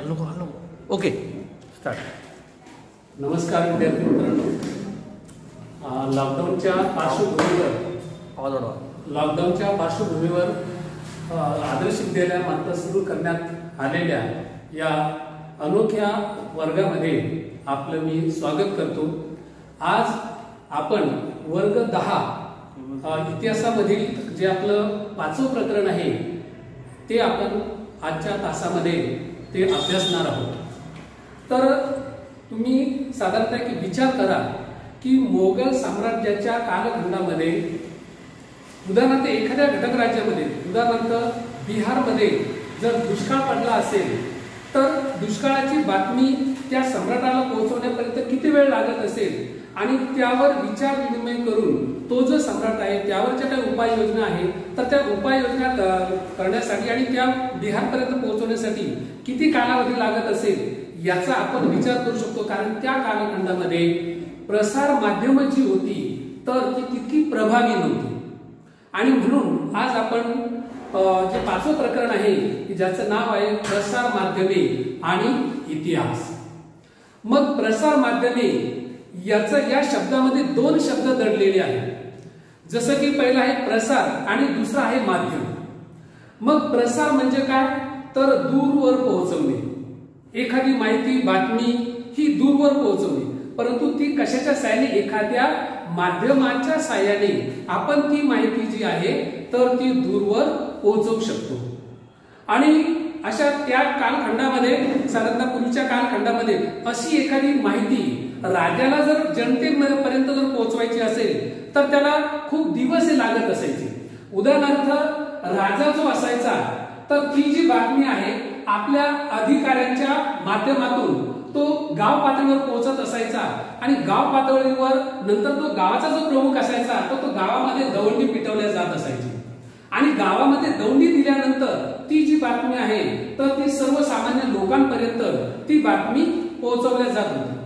Okay start. नमस्कार विद्यार्थी मित्रांनो. लॉकडाऊनच्या पार्श्वभूमीवर आदर्श विद्यालय मात्र सुरू करण्यात आलेल्या या अनोख्या वर्गामध्ये आपलं मी स्वागत करतो. आज आपण वर्ग 10 इतिहासामधील जे आपलं 5वं प्रकरण आहे ते आपण आजच्या तासामध्ये ते अभ्यासणार आहोत. तर तुम्ही साधारणतः की विचार करा की मोगल साम्राज्याच्या कालखंडामध्ये उदाहरणार्थ एखाद्या घटक राज्यामध्ये उदाहरणार्थ बिहारमध्ये जर दुष्काळ पडला असेल तर दुष्काळाची बातमी त्या सम्राटाला पोहोचवण्यापर्यंत किती वेळ लागत असेल आणि त्यावर विचार विनिमय करून तो जो सम्राट आहे त्यावरच्या काही उपाययोजना आहे तर त्या उपाययोजना करण्यासाठी आणि त्या बिहारपर्यंत पोहोचवण्यासाठी किती कालावधी लागत असेल याचा आपण विचार करू शकतो. कारण त्या कालखंडामध्ये प्रसार माध्यम जी होती तर ती तितकी प्रभावी नव्हती आणि म्हणून आज आपण जे 5वं प्रकरण आहे की ज्याचं नाव आहे प्रसार माध्यमे आणि इतिहास. मग प्रसार माध्यमे या शब्दामध्ये 2 शब्द दडलेले आहेत. जसं की पहिला आहे प्रसार आणि दुसरा आहे माध्यम. मग प्रसार म्हणजे काय तर दूरवर पोहोचवणे. एखादी माहिती बातमी ही दूरवर पोहोचवणे परंतु ती कशाच्या साहाय्याने एखाद्या माध्यमाच्या साहाय्याने आपण ती माहिती जी आहे तर ती दूरवर पोहोचवू शकतो. आणि अशा त्या कालखंडामध्ये साधारणतः पूर्वीच्या कालखंडामध्ये अशी एखादी माहिती राजाला जर जनतेपर्यंत जर पोहोचवायची असेल तर त्याला खूप दिवस लागत असायचे. उदाहरणार्थ राजा जो असायचा तर ती जी बातमी आहे आपल्या अधिकाऱ्यांच्या माध्यमातून तो गाव पातळीवर पोहोचत असायचा आणि गाव पातळीवर नंतर तो गावाचा जो प्रमुख असायचा तो गावामध्ये दौंडी पिटवल्या जात असायची आणि गावामध्ये दौंडी दिल्यानंतर ती जी बातमी आहे तर ती सर्वसामान्य लोकांपर्यंत ती बातमी पोहोचवल्या जात होती.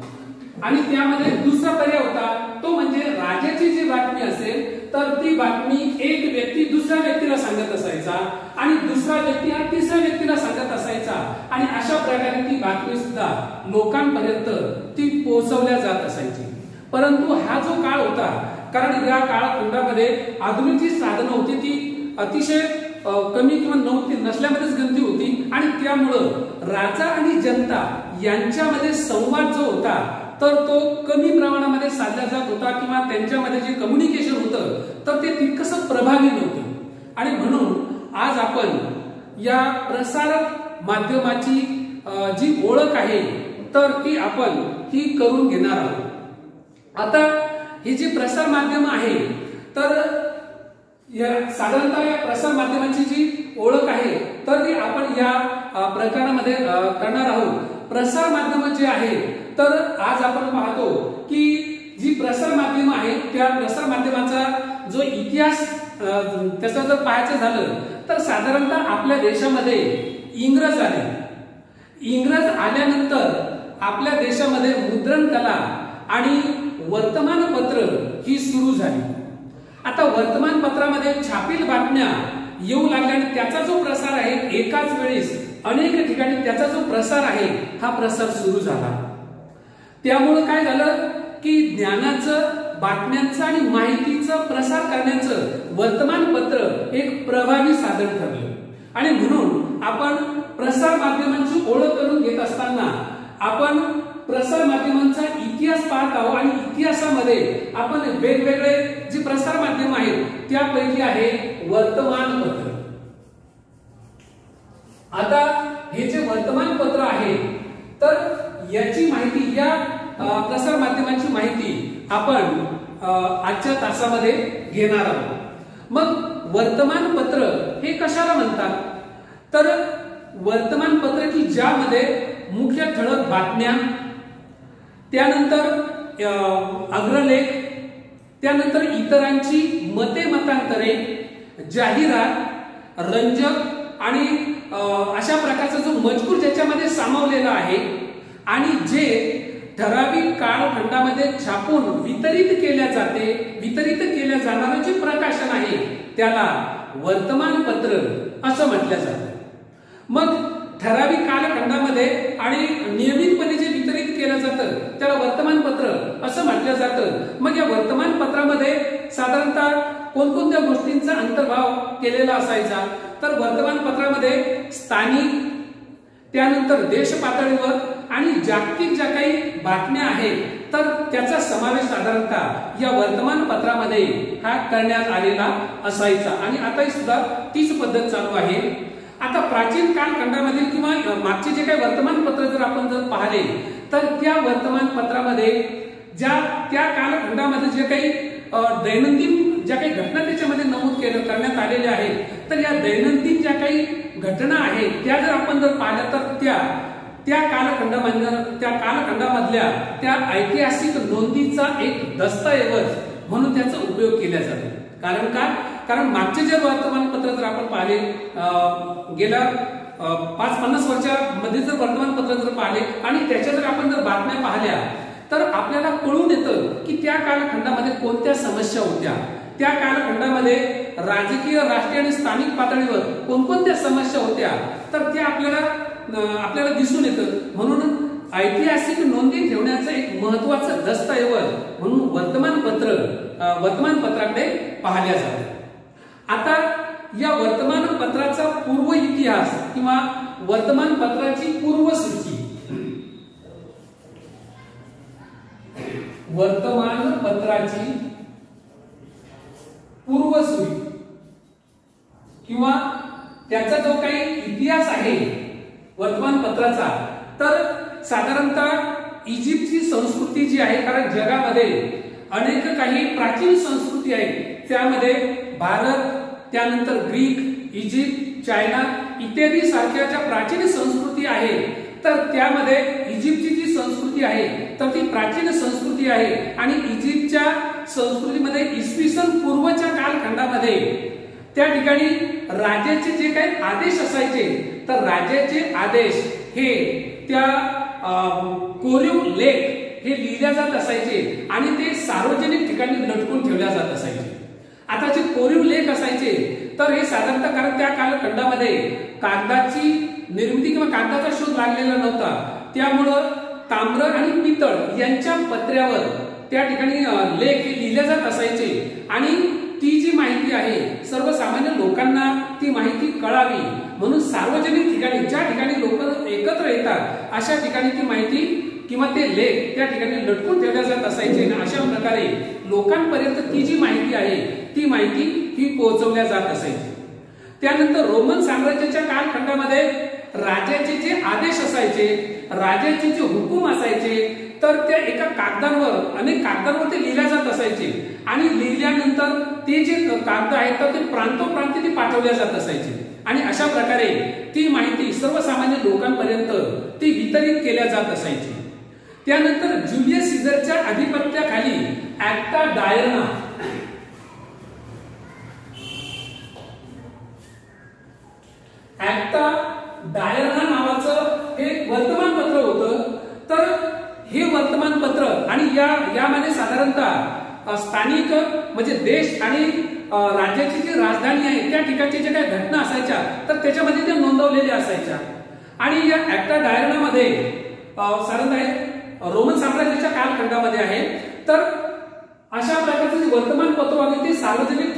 आणि त्यामध्ये दुसरा पर्याय होता तो म्हणजे राजाची जी बातमी असेल तर ती बातमी एक व्यक्ती दुसऱ्या व्यक्तीला सांगत असायचा आणि दुसरा व्यक्ती हा तिसऱ्या व्यक्तीला सांगत असायचा आणि अशा प्रकारे ती बातमी सुद्धा लोकांपर्यंत ती पोहोचवल्या जात असायची. परंतु हा जो काळ होता कारण या काळखंडामध्ये आधुनिक जी साधनं होती ती अतिशय कमी किंवा नसल्यामध्येच गणती होती आणि त्यामुळं राजा आणि जनता यांच्यामध्ये संवाद जो होता तर तो कमी प्रमाणामध्ये साधला जात होता किंवा त्यांच्यामध्ये जे कम्युनिकेशन होतं तर ते तितकंसं प्रभावी नव्हतं. आणि म्हणून आज आपण या प्रसार माध्यमाची जी ओळख आहे तर ती आपण ही करून घेणार आहोत. आता ही जी प्रसार माध्यम आहे तर साधारणतः या प्रसार माध्यमांची जी ओळख आहे तर ती आपण या प्रकरणामध्ये करणार आहोत. प्रसार माध्यम जे आहे तर आज आपण पाहतो की जी प्रसार माध्यम आहे त्या प्रसार माध्यमाचा जो इतिहास त्याचा जर पाहायचं झालं तर साधारणतः आपल्या देशामध्ये इंग्रज आले. इंग्रज आल्यानंतर आपल्या देशामध्ये मुद्रण कला आणि वर्तमानपत्र ही सुरू झाली. आता वर्तमानपत्रामध्ये छापील बातम्या येऊ लागल्या आणि त्याचा जो प्रसार आहे एकाच वेळेस अनेक ठिकाणी त्याचा जो प्रसार आहे हा प्रसार सुरू झाला. त्यामुळे काय झालं की ज्ञानाचं बातम्यांचं आणि माहितीचं प्रसार करण्याचं वर्तमानपत्र एक प्रभावी साधन ठरलं. आणि म्हणून आपण प्रसार माध्यमांची ओळख करून घेत असताना आपण प्रसार माध्यमांचा इतिहास पाहत आहोत आणि इतिहासामध्ये आपण वेगवेगळे जे प्रसार माध्यम आहेत त्यापैकी आहे वर्तमानपत्र. आता हे जे वर्तमानपत्र आहे तर याची माहिती या प्रसार माध्यमांची माहिती आपण आजच्या तासामध्ये घेणार आहोत. मग वर्तमानपत्र हे कशाला म्हणतात तर वर्तमानपत्र की ज्यामध्ये मुख्य ठळक बातम्या त्यानंतर अग्रलेख त्यानंतर इतरांची मतांतरे जाहिरात रंजक आणि अशा प्रकारचा जो मजकूर ज्याच्यामध्ये सामावलेला आहे आणि जे ठराविक कालखंडामध्ये छापून वितरित केल्या जाणारे जे प्रकाशन आहे त्याला वर्तमानपत्र असं म्हटलं जातं. मग ठराविक कालखंडामध्ये आणि नियमितपणे जे वितरित केलं जातं त्याला वर्तमानपत्र असं म्हटलं जातं. मग या वर्तमानपत्रामध्ये साधारणतः कोणकोणत्या गोष्टींचा अंतर्भाव केलेला असायचा, तर वर्तमानपत्रामध्ये स्थानिक, त्यानंतर देश पातळीवर आणि जागतिक ज्या काही बातम्या आहेत तर त्याचा समावेश साधारणतः या वर्तमानपत्रामध्ये हा करण्यात आलेला असायचा. आणि आताही सुद्धा तीच पद्धत चालू आहे. आता प्राचीन कालखंडामधील किंवा मागचे जे काही वर्तमानपत्र जर आपण पाहिले तर त्या वर्तमानपत्रामध्ये त्या कालखंडामध्ये जे काही दैनंदिन ज्या काही घटना त्याच्यामध्ये नमूद करण्यात आलेल्या आहेत, तर या दैनंदिन ज्या काही घटना आहेत त्या जर आपण पाहिल्या तर त्या कालखंडामधल्या त्या ऐतिहासिक नोंदीचा एक दस्तऐवज म्हणून त्याचा उपयोग केला जातो. कारण काय? कारण मागचे जे वर्तमानपत्र जर आपण पाहिले, गेल्या 50-50 वर्षामध्ये जर वर्तमानपत्र जर पाहिले आणि त्याच्या जर आपण जर बातम्या पाहिल्या तर आपल्याला कळून येतं की त्या कालखंडामध्ये कोणत्या समस्या होत्या, त्या कालखंडामध्ये राजकीय, राष्ट्रीय आणि स्थानिक पातळीवर कोणकोणत्या समस्या होत्या तर त्या आपल्याला दिसून येतं. म्हणून ऐतिहासिक नोंदी ठेवण्याचं एक महत्वाचं दस्तऐवज म्हणून वर्तमानपत्राकडे पाहिल्या जाते. आता या वर्तमानपत्राचा पूर्व इतिहास किंवा वर्तमानपत्राची पूर्वसूची, वर्तमानपत्राची पूर्वसूची किंवा त्याचा जो काही इतिहास आहे वर्तमानपत्राचा, तर साधारणतः इजिप्तची संस्कृती जी आहे, कारण जगामध्ये अनेक काही प्राचीन संस्कृती आहेत, त्यामध्ये भारत, त्यानंतर ग्रीक, इजिप्त, चायना इत्यादी सारख्या ज्या प्राचीन संस्कृती आहेत, तर त्यामध्ये इजिप्तची जी संस्कृती आहे तर ती प्राचीन संस्कृती आहे. आणि इजिप्तच्या संस्कृतीमध्ये इसवी सन पूर्वच्या कालखंडामध्ये त्या ठिकाणी राजाचे जे काही आदेश असायचे तर राजाचे आदेश हे त्या कोरीव लेख हे लिहिल्या जात असायचे आणि ते सार्वजनिक ठिकाणी लटकून ठेवल्या जात असायचे. आता जे कोरीव लेख असायचे तर हे साधारणतः, कारण त्या कालखंडामध्ये कागदाची निर्मिती किंवा कागदाचा शोध लागलेला नव्हता, त्यामुळं ताम्र आणि पितळ यांच्या पत्र्यावर त्या ठिकाणी लेख हे लिहिले जात असायचे. आणि ती जी माहिती आहे सर्वसामान्य लोकांना ती माहिती कळावी म्हणून सार्वजनिक ठिकाणी, ज्या ठिकाणी लोक एकत्र येतात अशा ठिकाणी ती माहिती किंवा ते लेख त्या ठिकाणी लटकून ठेवल्या जात असायचे. अशा प्रकारे लोकांपर्यंत ती जी माहिती आहे ती माहिती ही पोहोचवल्या जात असायची. त्यानंतर रोमन साम्राज्याच्या कालखंडामध्ये राजाचे जे आदेश असायचे, राजाचे जे हुकूम असायचे तर त्या एका कागदांवर, अनेक कागदांवर ते लिहिल्या जात असायचे. आणि लिहिल्यानंतर ते जे कागद आहेत तर ते प्रांतोप्रांती ते पाठवल्या जात असायचे. आणि अशा प्रकारे ती माहिती सर्वसामान्य लोकांपर्यंत ती वितरित केल्या जात असायची. त्यानंतर ज्युलियस सीझरच्या अधिपत्याखाली ऍक्टा डायर्ना, ऍक्टा डायर्ना नावाचं एक वर्तमानपत्र होतं. तर हे वर्तमानपत्र आणि यामध्ये साधारणतः स्थानिक म्हणजे देश आणि राज्याची जी राजधानी आहे त्या ठिकाणच्या ज्या काही घटना असायच्या तर त्याच्यामध्ये त्या नोंदवलेल्या असायच्या. आणि या ऍक्टा डायर्नामध्ये साधारणतः रोमन साम्राज्याच्या कालखंडामध्ये आहे. तर अशा प्रकारचे जे वर्तमानपत्र आहे ते सार्वजनिक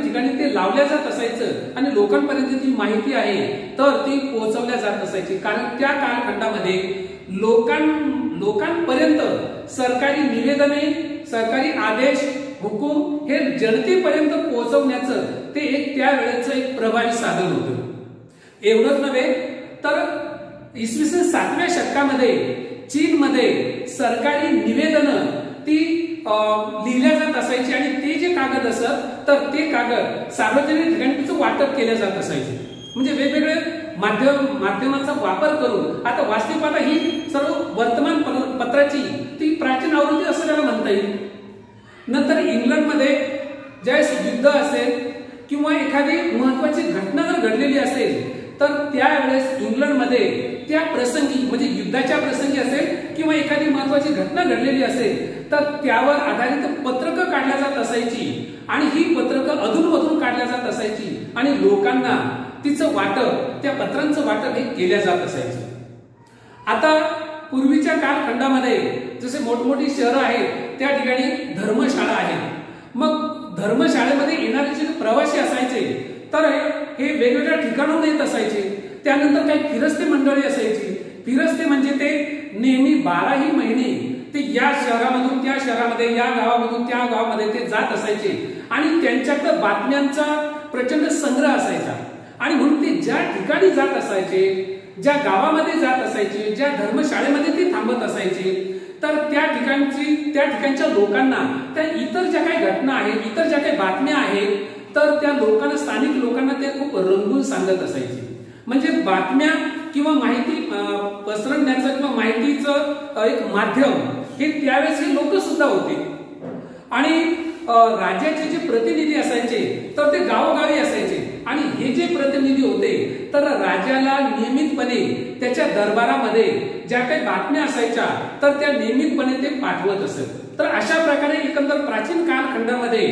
ठिकाणी ते लावल्या जात असायचं आणि लोकांपर्यंत ती माहिती आहे तर ती पोहोचवल्या जात असायची. कारण त्या कालखंडामध्ये लोकांपर्यंत सरकारी निवेदने, सरकारी आदेश, हुकूम हे जनतेपर्यंत पोहोचवण्याचं ते एक त्यावेळेचं एक प्रभावी साधन होतं. एवढंच नव्हे तर इसवी सन 7व्या शतकामध्ये चीनमध्ये सरकारी निवेदनं ती लिहिल्या जात असायची आणि ते जे कागद असत तर ते कागद सार्वजनिक ठिकाणी त्याचं वाटप केलं जात असायचे. म्हणजे वेगवेगळे माध्यमांचा वापर करून आता वास्तविकता ही सर्व वर्तमानपत्राची ती प्राचीन आवृत्ती असं त्याला म्हणता येईल. नंतर इंग्लंडमध्ये ज्यावेळेस युद्ध असेल किंवा एखादी महत्वाची घटना जर घडलेली असेल तर त्यावेळेस इंग्लंडमध्ये त्या प्रसंगी म्हणजे युद्धाच्या प्रसंगी असेल किंवा एखादी महत्वाची घटना घडलेली असेल तर त्यावर आधारित पत्रकं काढल्या जात असायची. आणि ही पत्रकं अधूनमधून काढल्या जात असायची आणि लोकांना तिचं वाटप, त्या पत्रांचं वाटप हे केल्या जात असायचं. आता पूर्वीच्या कालखंडामध्ये जसे मोठमोठी शहरं आहेत त्या ठिकाणी धर्मशाळा आहेत. मग धर्मशाळेमध्ये येणारे जे प्रवासी असायचे तर हे वेगवेगळ्या ठिकाणाहून येत असायचे. त्यानंतर काही फिरस्ते मंडळी असायची. फिरस्ते म्हणजे ते नेहमी 12ही महिने ते या शहरामधून त्या शहरामध्ये, या गावामधून त्या गावामध्ये ते जात असायचे आणि त्यांच्याकडे बातम्यांचा प्रचंड संग्रह असायचा. आणि म्हणून ते ज्या ठिकाणी जात असायचे, ज्या गावामध्ये जात असायचे, ज्या धर्मशाळेमध्ये ते थांबत असायचे, तर त्या ठिकाणच्या लोकांना त्या इतर ज्या काही घटना आहेत, इतर ज्या काही बातम्या आहेत, तर त्या लोकांना, स्थानिक लोकांना ते खूप रंगून सांगत असायचे. म्हणजे बातम्या किंवा माहिती पसरवण्याचं किंवा माहितीचं एक माध्यम हे त्यावेळेस हे लोक सुद्धा होते. आणि राज्याचे जे प्रतिनिधी असायचे तर ते गावोगावी असायचे. आणि हे जे प्रतिनिधी होते तर राजाला नियमितपणे त्याच्या दरबारामध्ये ज्या काही बातम्या असायच्या तर त्या नियमितपणे ते पाठवत असत. तर अशा प्रकारे एकंदर प्राचीन कालखंडामध्ये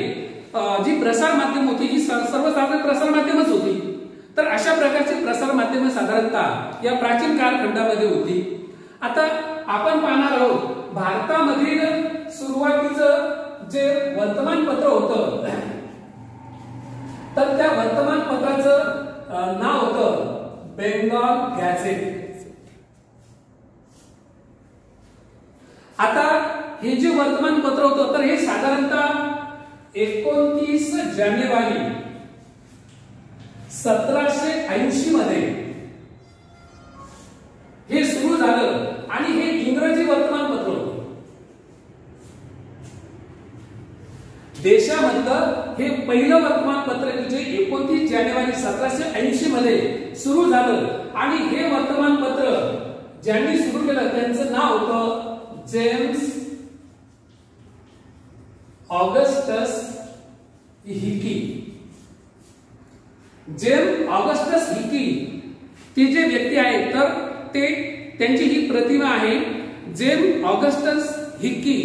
जी प्रसार माध्यम होती ही सर्वसाधारण प्रसार माध्यमच होती. तर अशा प्रकारची प्रसार माध्यम साधारणतः या प्राचीन कालखंडामध्ये होती. आता आपण पाहणार आहोत भारतामधील सुरुवातीचं जे वर्तमानपत्र होतं तर त्या वर्तमानपत्राचं नाव होतं बेंगॉल गॅझेट. आता हे जे वर्तमानपत्र होतं तर हे साधारणतः 29 जानेवारी 1780 मध्ये हे सुरू झालं आणि हे इंग्रजी वर्तमानपत्र होतं. देशामधलं हे पहिलं वर्तमानपत्र जे 29 जानेवारी 1780 मध्ये सुरू झालं. आणि हे वर्तमानपत्र ज्यांनी सुरू केलं त्यांचं नाव होतं James Augustus Hicky. James Augustus Hicky ते जे व्यक्ती आहेत तर ते त्यांची ही प्रतिमा आहे. जेम्स ऑगस्टस हिकी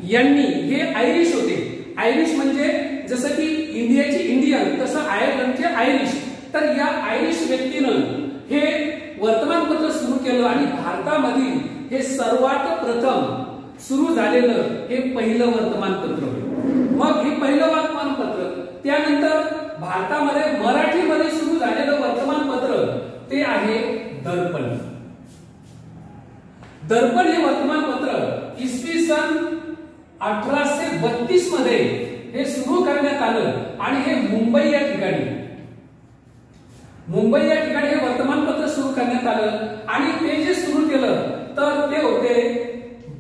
यांनी, हे आयरिश होते. आयरिश म्हणजे जसं की इंडियाची इंडियन तसं आयर्लंडचे आयरिश. तर या आयरिश व्यक्तीनं हे वर्तमानपत्र सुरू केलं आणि भारतामधील हे सर्वात प्रथम सुरू झालेलं हे पहिलं वर्तमानपत्र. मग हे पहिलं वर्तमानपत्र त्यानंतर भारतामध्ये मराठीमध्ये सुरू झालेलं वर्तमानपत्र ते आहे दर्पण. दर्पण हे वर्तमानपत्र इसवी सन 1832 मध्ये हे सुरू करण्यात आलं आणि हे मुंबई या ठिकाणी हे वर्तमानपत्र सुरू करण्यात आलं. आणि ते जे सुरू केलं तर ते होते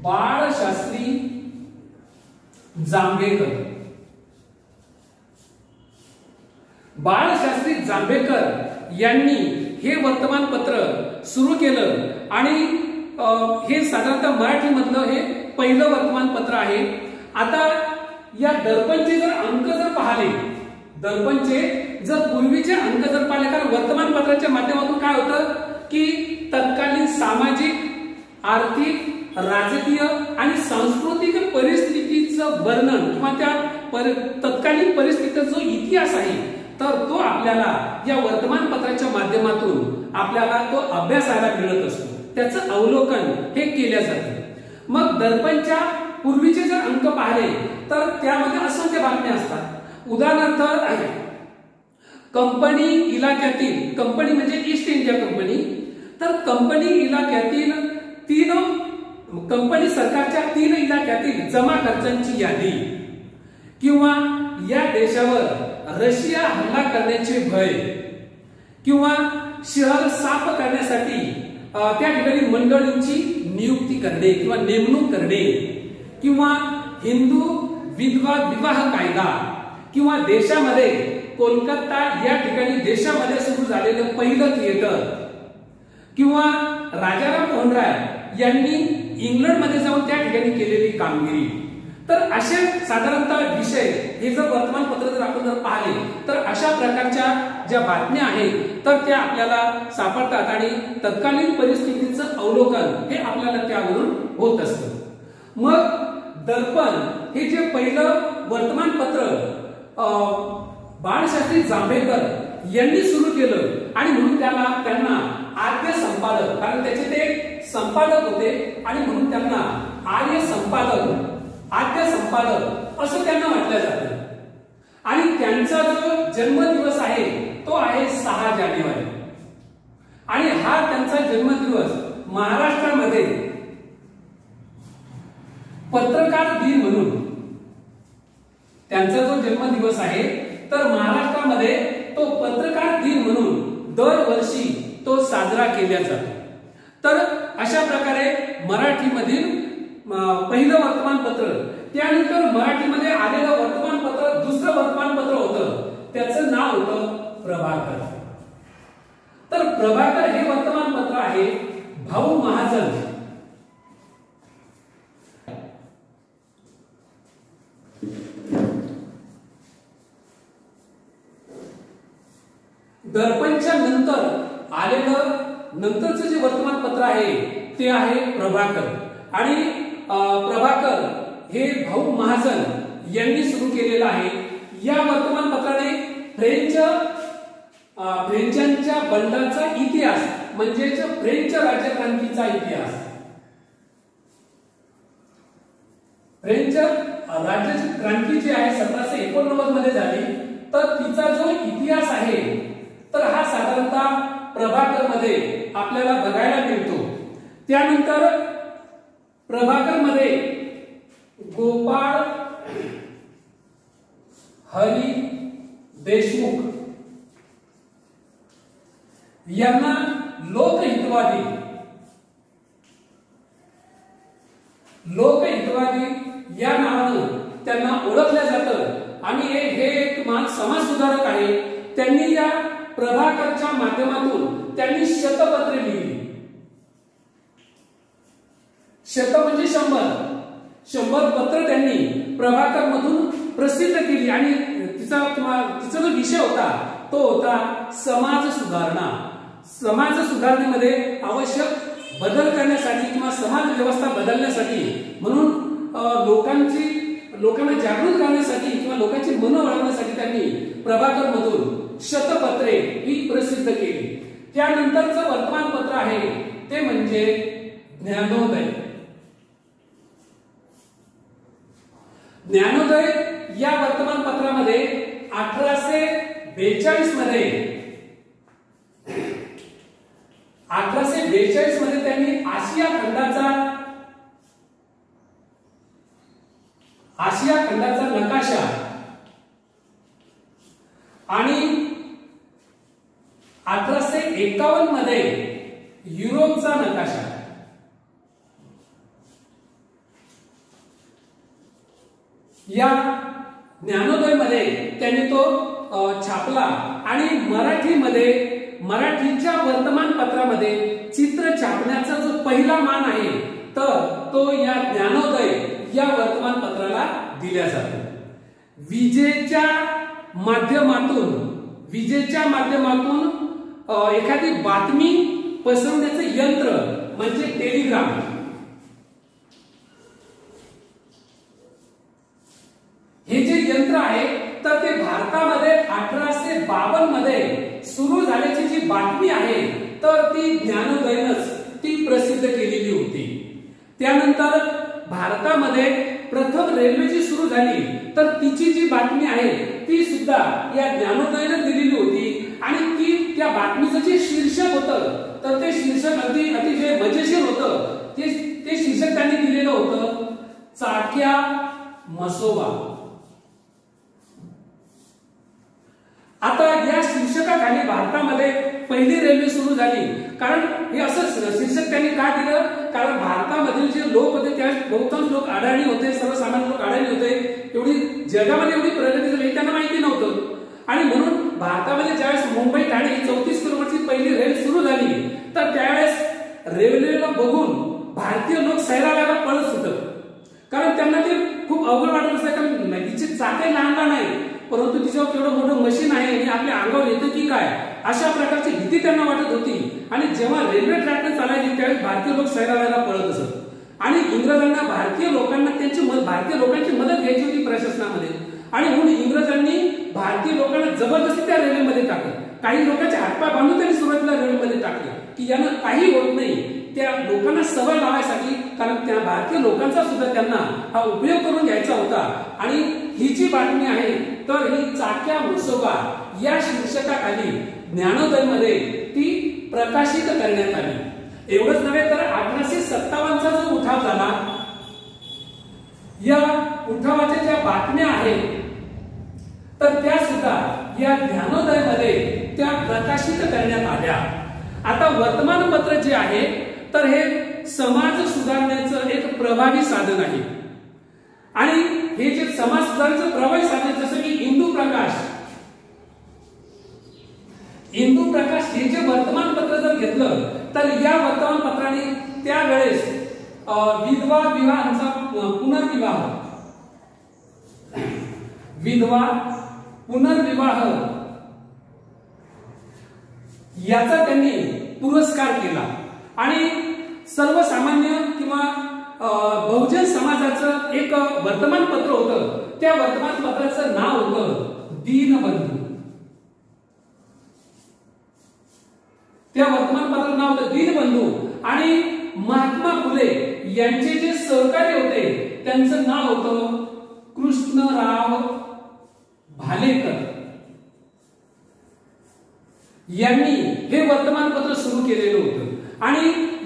बाळशास्त्री जांभेकर. बाळशास्त्री जांभेकर यांनी हे वर्तमानपत्र सुरू केलं आणि हे साधारणतः मराठीमधलं हे पहिलं वर्तमानपत्र आहे. आता या दर्पणचे जर अंक जर पाहिले, दर्पणचे जर पूर्वीचे अंक जर पाहिले, कारण वर्तमानपत्राच्या माध्यमातून काय होतं की तत्कालीन सामाजिक, आर्थिक, राजकीय आणि सांस्कृतिक परिस्थितीचं वर्णन किंवा त्या तत्कालीन परिस्थितीचा जो इतिहास आहे तर तो आपल्याला या वर्तमानपत्राच्या माध्यमातून आपल्याला तो अभ्यासाला मिळत असतो. त्याचं अवलोकन हे केल्या जातं. मग दर्पणच्या पूर्वीचे जर अंक पाहिले तर त्यामध्ये असंख्य बातम्या असतात. उदाहरणार्थ कंपनी इलाक्यातील, कंपनी म्हणजे ईस्ट इंडिया कंपनी, तर कंपनी इलाक्यातील कंपनी सरकारच्या 3 इलाक्यातील जमा खर्चांची यादी, किंवा या देशावर रशिया हल्ला करण्याचे भय, किंवा शहर साफ करण्यासाठी त्या ठिकाणी मंडळींची नियुक्ती करणे किंवा नेमणूक करणे, किंवा हिंदू विधवा विवाह कायदा, किंवा देशामध्ये कोलकाता या ठिकाणी देशामध्ये सुरू झालेलं पहिलं थिएटर, किंवा राजाराम मोहन राय यांनी इंग्लंडमध्ये जाऊन त्या ठिकाणी केलेली कामगिरी. तर असे साधारणतः विषय हे जर वर्तमानपत्र जर आपण जर पाहिले तर अशा प्रकारच्या ज्या बातम्या आहेत तर त्या आपल्याला सापडतात आणि तत्कालीन परिस्थितीचं अवलोकन हे आपल्याला त्यावरून होत असतं. मग दर्पण हे जे पहिलं वर्तमानपत्र बाळशास्त्री जांभेकर यांनी सुरू केलं आणि म्हणून त्यांना आद्य संपादक, कारण त्याचे ते संपादक होते आणि म्हणून त्यांना आर्य संपादक, आद्य संपादक असं त्यांना म्हटलं जातं. आणि त्यांचा जो जन्मदिवस आहे तो आहे 6 जानेवारी. आणि हा त्यांचा जन्मदिवस महाराष्ट्रामध्ये पत्रकार दिन म्हणून, त्यांचा जो जन्मदिवस आहे तर महाराष्ट्रामध्ये तो पत्रकार दिन म्हणून दरवर्षी तो साजरा केला जातो. तर अशा प्रकारे मराठीमधील पहिलं वर्तमानपत्र, त्यानंतर मराठीमध्ये आलेलं वर्तमानपत्र, दुसरं वर्तमानपत्र होतं, त्याचं नाव होतं प्रभाकर. तर प्रभाकर हे वर्तमानपत्र आहे भाऊ महाजन दर्पणच्या नंतर आलेलं नंतरचं जे वर्तमानपत्र आहे ते आहे प्रभाकर. आणि प्रभाकर हे भाऊ महाजन यांनी सुरू केलेलं आहे. या वर्तमानपत्राने फ्रेंचांच्या बंडाचा इतिहास म्हणजेच फ्रेंच राज्यक्रांतीचा इतिहास, फ्रेंच राज्याची क्रांती जी आहे 1789 मध्ये झाली, तर तिचा जो इतिहास आहे तर हा साधारणतः प्रभाकर मध्ये आपल्याला बघायला मिळतो. त्यानंतर प्रभाकर मध्ये गोपाळ हरी देशमुख यांना लोकहितवादी या नावानं त्यांना ओळखलं जातं. आणि हे एक महान समाज सुधारक आहे. त्यांनी या प्रभाकरच्या माध्यमातून त्यांनी शतपत्रे लिहिली. शत म्हणजे 100 पत्र त्यांनी प्रभाकर मधून प्रसिद्ध केली. आणि तिचा जो विषय होता तो होता समाज सुधारणा. समाज सुधारणेमध्ये आवश्यक बदल करण्यासाठी किंवा समाज व्यवस्था बदलण्यासाठी, म्हणून लोकांना जागृत करण्यासाठी किंवा लोकांची मनं वळवण्यासाठी त्यांनी प्रभाकर मधून शतपत्रे ही प्रसिद्ध केली. त्यानंतरचं वर्तमानपत्र आहे ते म्हणजे ज्ञानोदय. ज्ञानोदय या वर्तमानपत्रामध्ये 1842 मध्ये त्यांनी आशिया खंडाचा नकाशा आणि 1851 मध्ये युरोपचा नकाशा, या ज्ञानोदय मध्ये त्यांनी तो छापला. आणि मराठीच्या वर्तमानपत्रामध्ये चित्र छापण्याचा जो पहिला मान आहे तर तो या ज्ञानोदय या वर्तमानपत्राला दिला जातो. विजेच्या माध्यमातून एखादी बातमी पसरवण्याचं यंत्र म्हणजे टेलिग्राम. हे जे यंत्र आहे तर ते भारतामध्ये 1852 मध्ये सुरू झाल्याची जी बातमी आहे तर ती ज्ञानोदयनच ती प्रसिद्ध केलेली होती. त्यानंतर भारतामध्ये प्रथम रेल्वे जी सुरू झाली तर तिची जी बातमी आहे ती सुद्धा या ज्ञानोदयने दिलेली होती. आणि त्या बातमीचं जे शीर्षक होतं तर ते शीर्षक अतिशय मजेशीर होतं. ते शीर्षक त्यांनी दिलेलं होतं चाक्या मसोबा. आता या शीर्षकाखाली भारतामध्ये पहिली रेल्वे सुरू झाली. कारण हे असं शीर्षक त्यांनी का दिलं, कारण भारतामधील जे लोक होते त्या बहुतांश लोक अडाणी होते, सर्वसामान्य लोक अडाणी होते. एवढी जगामध्ये एवढी प्रगती झाली त्यांना माहिती नव्हतं. आणि म्हणून भारतामध्ये ज्यावेळेस मुंबई ठाणे 34 किलोमीटरची पहिली रेल्वे सुरू झाली तर त्यावेळेस रेल्वेला बघून भारतीय लोक सैराला पळत सुटत. कारण त्यांना ते खूप अवघड वाटत असतं. कारण तिची चाके लहान नाही, परंतु तिच्यावर केवढं मोठं मशीन आहे आणि आपल्या अंगावर येतं की काय अशा प्रकारची भीती त्यांना वाटत होती. आणि जेव्हा रेल्वे ट्रॅकने चालायची त्यावेळेस भारतीय लोक सैराला पळत असत. आणि इंग्रजांना भारतीय लोकांची मदत घ्यायची होती प्रशासनामध्ये. आणि म्हणून इंग्रजांनी भारतीय लोकांना जबरदस्ती त्या रेल्वेमध्ये टाकलं. काही लोकांचे हातपाय बांधून त्यांनी सुरुवातीला रेल्वेमध्ये टाकले की यांना काही होत नाही, त्या लोकांना सवय लावायसाठी, कारण त्या भारतीय लोकांचा सुद्धा त्यांना हा उपयोग करून घ्यायचा होता. आणि ही जी बातमी आहे तर ही चाक्या म्हसोबा या शीर्षकाखाली ज्ञानोदयमध्ये ती प्रकाशित करण्यात आली. एवढंच नव्हे तर 1857चा जो उठाव झाला, या उठावाच्या ज्या बातम्या आहेत तर त्या सुद्धा या ज्ञानोदयमध्ये त्या प्रकाशित करण्यात आल्या. आता वर्तमानपत्र जे आहे तर हे समाज सुधारण्याचं एक प्रभावी साधन आहे. आणि हे जे समाज सुधारण्याचं प्रभावी साधन, जसं की इंदू प्रकाश हे जे वर्तमानपत्र जर घेतलं तर या वर्तमानपत्राने त्यावेळेस विधवा पुनर्विवाह याचा त्यांनी पुरस्कार केला. आणि सर्वसामान्य किंवा बहुजन समाजाचं एक वर्तमानपत्र होतं, त्या वर्तमानपत्राचं नाव होतं दीनबंधू. त्या वर्तमानपत्राचं नाव होतं दीनबंधू. आणि महात्मा फुले यांचे जे सहकारी होते त्यांचं नाव होतं कृष्णराव भालेकर. यांनी हे वर्तमानपत्र सुरू केलेलं होतं. आणि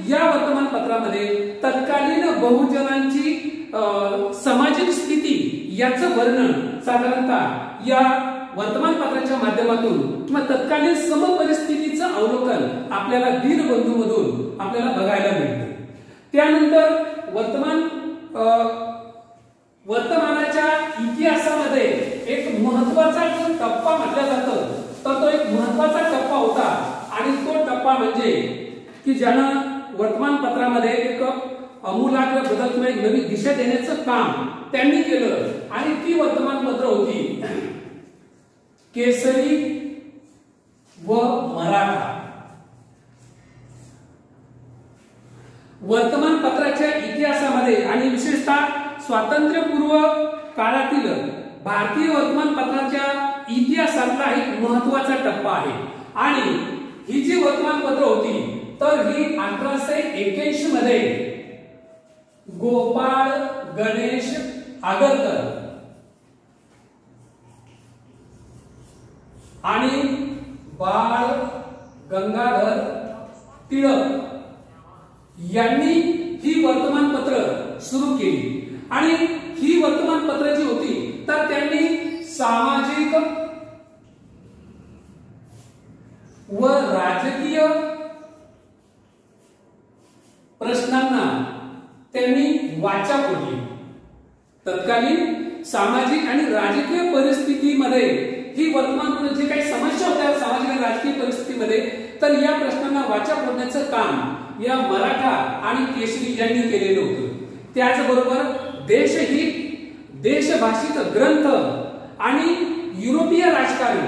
या वर्तमानपत्रामध्ये तत्कालीन बहुजनांची सामाजिक स्थिती याचं वर्णन साधारणतः या वर्तमानपत्राच्या माध्यमातून किंवा तत्कालीन समपरिस्थितीचं अवलोकन आपल्याला दीनबंधू मधून आपल्याला बघायला मिळतं. त्यानंतर वर्तमानाच्या इतिहासामध्ये एक महत्वाचा जो टप्पा म्हटला जातो तर तो एक महत्वाचा टप्पा होता. आणि तो टप्पा म्हणजे की ज्यानं वर्तमानपत्रामध्ये एक आमूलाग्र बदल किंवा एक नवी दिशा देण्याचं काम त्यांनी केलं. आणि ती वर्तमानपत्र होती केसरी व मराठा. वर्तमानपत्राच्या इतिहासामध्ये आणि विशेषतः स्वातंत्र्यपूर्व काळातील भारतीय वर्तमानपत्राच्या इतिहासातला एक महत्वाचा टप्पा आहे. आणि ही जी वर्तमानपत्र होती तर ही 1881 मध्ये गोपाळ गणेश आगरकर आणि बाळ गंगाधर टिळक यांनी ही वर्तमानपत्र सुरू केली. आणि ही वर्तमानपत्र जी होती तर त्यांनी सामाजिक व राजकीय प्रश्नांना त्यांनी वाचा फोडली. तत्कालीन सामाजिक आणि राजकीय परिस्थितीमध्ये ही वर्तमानपत्र जे काही समस्या होत्या सामाजिक आणि राजकीय परिस्थितीमध्ये तर या प्रश्नांना वाचा फोडण्याचं काम या मराठा आणि केसरी यांनी केलेलं होतं. त्याचबरोबर देशहित, देशभाषिक ग्रंथ आणि युरोपीय राजकारण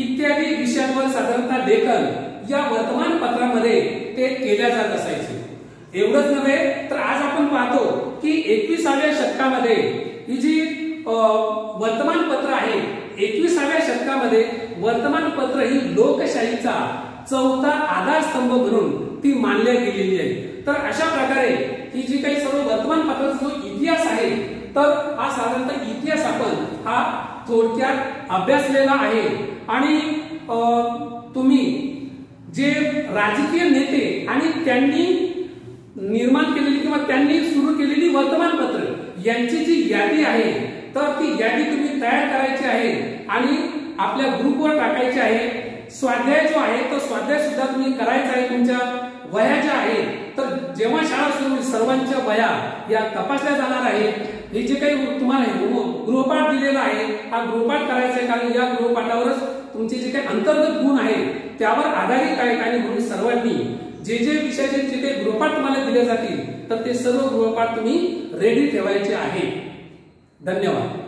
इत्यादी विषयांवर साधारणतः लेखन या वर्तमानपत्रामध्ये ते केल्या जात असायचे. एवढंच नव्हे तर आज आपण पाहतो की 21व्या शतकामध्ये ही जी वर्तमानपत्र आहे 21व्या शतकामध्ये वर्तमानपत्र ही लोकशाहीचा चौथा आधारस्तंभ म्हणून ती मानल्या गेलेली आहे. तर अशा प्रकारे ही जी काही सर्व वर्तमानपत्राचा जो इतिहास आहे तर हा साधारणतः इतिहास आपण हा थोडक्यात अभ्यासलेला आहे. आणि तुम्ही जे राजकीय नेते आणि त्यांनी निर्माण केलेली किंवा त्यांनी सुरू केलेली वर्तमानपत्र यांची जी यादी आहे तर ती यादी तुम्ही तयार करायची आहे आणि आपल्या ग्रुपवर टाकायची आहे. स्वाध्याय जो आहे तो स्वाध्याय सुद्धा तुम्ही करायचा आहे. तुमच्या वया ज्या आहेत तर जेव्हा शाळा सुरू होईल सर्वांच्या वया या तपासल्या जाणार आहेत. हे जे काही तुम्हाला गृहपाठ दिलेला आहे हा गृहपाठ करायचा आहे, कारण या गृहपाठावरच तुमचे जे काही अंतर्गत गुण आहेत त्यावर आधारित आहेत. आणि म्हणून सर्वांनी जे जे विषयाचे जे काही गृहपाठ तुम्हाला दिले जातील तर ते सर्व गृहपाठ तुम्ही रेडी ठेवायचे आहे. धन्यवाद.